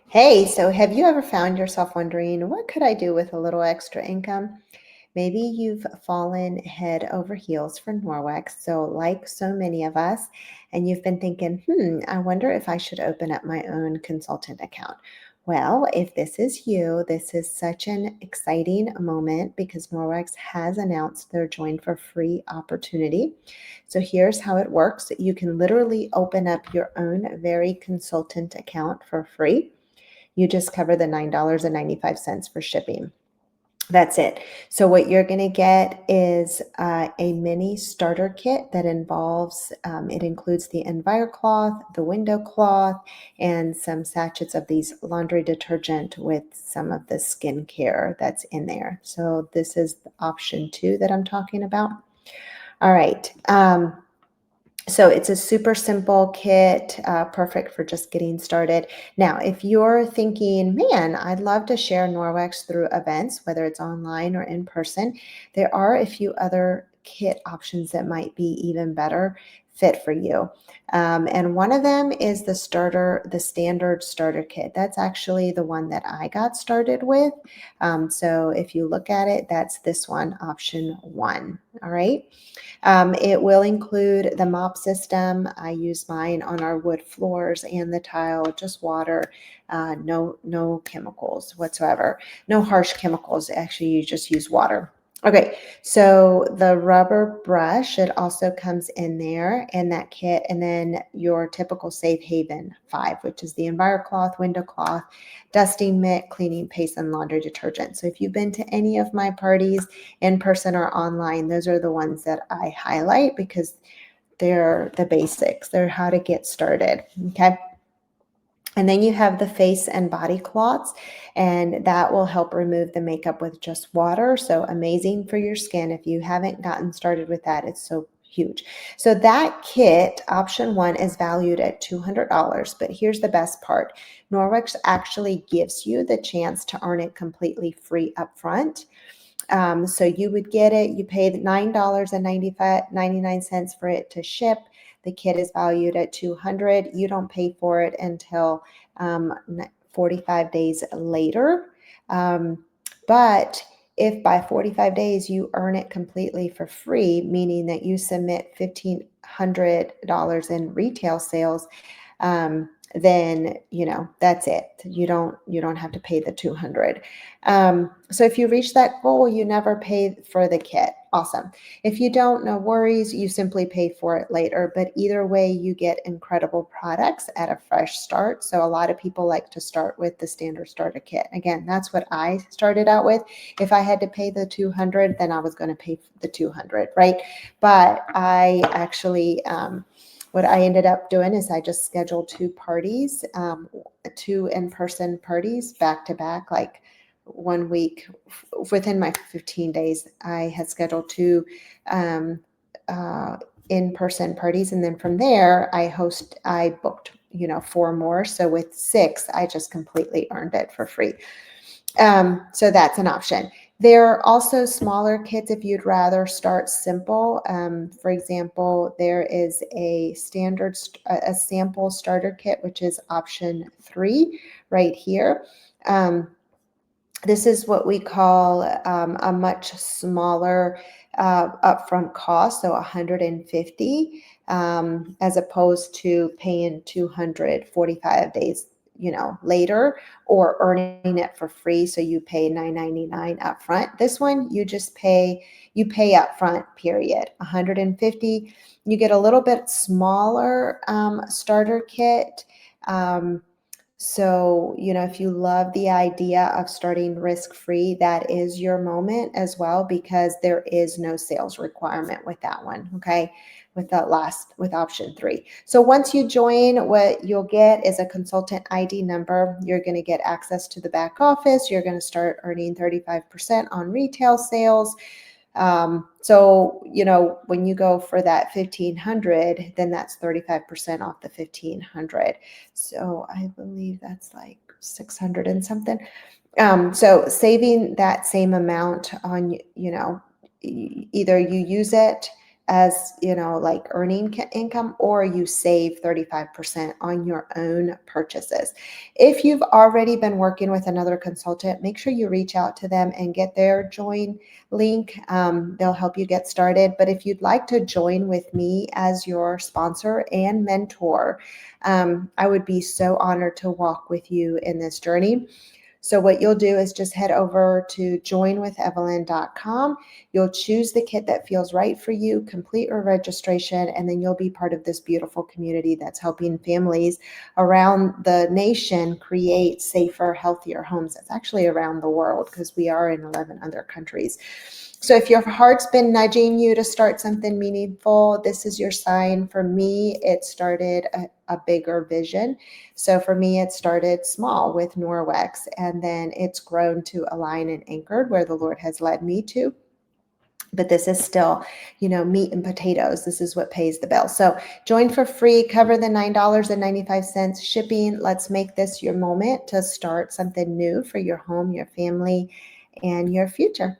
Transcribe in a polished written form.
Hey, so have you ever found yourself wondering, what could I do with a little extra income? Maybe you've fallen head over heels for Norwex, so like so many of us, and you've been thinking, I wonder if I should open up my own consultant account. Well, if this is you, this is such an exciting moment because Norwex has announced their join for free opportunity. So here's how it works. You can literally open up your own very consultant account for free. You just cover the $9.95 for shipping. That's it. So what you're going to get is a mini starter kit that it includes the EnviroCloth, the window cloth, and some sachets of these laundry detergent with some of the skincare that's in there. So this is option 2 that I'm talking about. All right. So it's a super simple kit, perfect for just getting started. Now, if you're thinking, man, I'd love to share Norwex through events, whether it's online or in person, there are a few other kit options that might be even better fit for you. And one of them is the standard starter kit. That's actually the one that I got started with. So if you look at it, that's this one, option 1. All right. It will include the mop system. I use mine on our wood floors and the tile, just water, no chemicals whatsoever, no harsh chemicals. Actually, you just use water. Okay, so the rubber brush, it also comes in there in that kit, and then your typical Safe Haven 5, which is the EnviroCloth, window cloth, dusting mitt, cleaning paste, and laundry detergent. So if you've been to any of my parties, in person or online, those are the ones that I highlight because they're the basics. They're how to get started. Okay. And then you have the face and body cloths, and that will help remove the makeup with just water. So amazing for your skin. If you haven't gotten started with that, it's so huge. So that kit, option 1, is valued at $200. But here's the best part. Norwex actually gives you the chance to earn it completely free upfront. So you would get it, you pay $9.99 for it to ship. The kit is valued at $200. You don't pay for it until 45 days later. But if by 45 days you earn it completely for free, meaning that you submit $1,500 in retail sales, then that's it. You don't have to pay the 200. So if you reach that goal, you never pay for the kit. Awesome. If you don't, no worries. You simply pay for it later. But either way, you get incredible products at a fresh start. So a lot of people like to start with the standard starter kit. Again, that's what I started out with. If I had to pay the 200, then I was going to pay the 200, right? But I actually what I ended up doing is I just scheduled 2 parties, 2 in-person parties back to back, like 1 week within my 15 days. I had scheduled 2 um, in-person parties, and then from there I booked 4 more. So with 6, I just completely earned it for free. So that's an option. There are also smaller kits if you'd rather start simple. For example, there is a sample starter kit, which is option 3 right here. This is what we call a much smaller upfront cost, so 150, as opposed to paying 245 days later, or earning it for free, so you pay $9.99 upfront. This one you pay upfront, period. 150. You get a little bit smaller starter kit. So, if you love the idea of starting risk-free, that is your moment as well, because there is no sales requirement with that one, okay? With option 3. So once you join, what you'll get is a consultant ID number. You're going to get access to the back office. You're going to start earning 35% on retail sales. So, when you go for that 1,500, then that's 35% off the 1,500. So I believe that's like 600 and something. So saving that same amount on, either you use it as, like earning income, or you save 35% on your own purchases. If you've already been working with another consultant, make sure you reach out to them and get their join link. They'll help you get started. But if you'd like to join with me as your sponsor and mentor, I would be so honored to walk with you in this journey. So what you'll do is just head over to joinwithevelyn.com. You'll choose the kit that feels right for you, complete your registration, and then you'll be part of this beautiful community that's helping families around the nation create safer, healthier homes. It's actually around the world because we are in 11 other countries. So if your heart's been nudging you to start something meaningful, this is your sign. For me, it started a bigger vision. So for me, it started small with Norwex, and then it's grown to Align and Anchored, where the Lord has led me to. But this is still, meat and potatoes. This is what pays the bill. So join for free, cover the $9.95 shipping. Let's make this your moment to start something new for your home, your family, and your future.